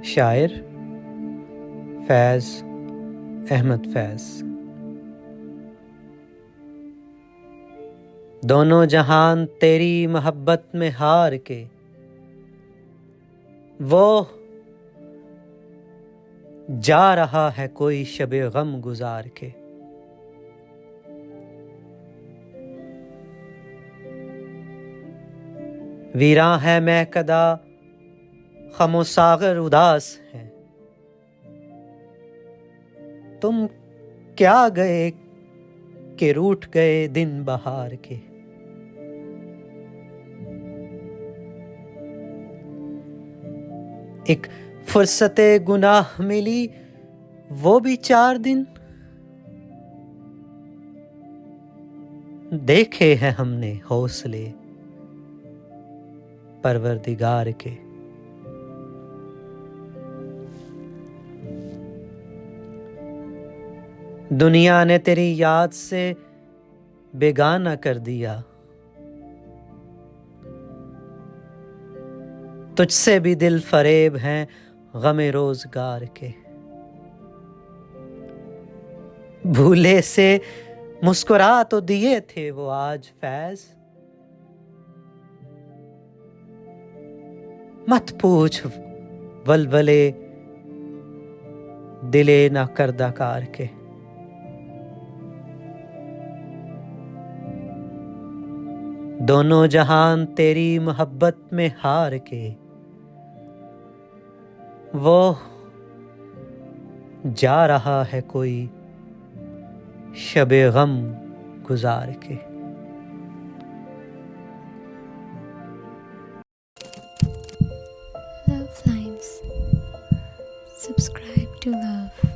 शायर फैज़ अहमद फैज़। दोनों जहान तेरी मोहब्बत में हार के, वो जा रहा है कोई शबे गम गुजार के। वीरां है महकदा खमो सागर उदास है, तुम क्या गए कि रूठ गए दिन बहार के। एक फुर्सते गुनाह मिली वो भी 4 दिन, देखे हैं हमने हौसले परवरदिगार के। दुनिया ने तेरी याद से बेगाना कर दिया, तुझसे भी दिल फरेब हैं गमे रोजगार के। भूले से मुस्कुरा तो दिए थे वो आज फैज, मत पूछ वलवले दिले ना करदाकार के। दोनों जहान तेरी मोहब्बत में हार के, वो जा रहा है कोई शबे गम गुजार के। Love Lines. Subscribe to Love.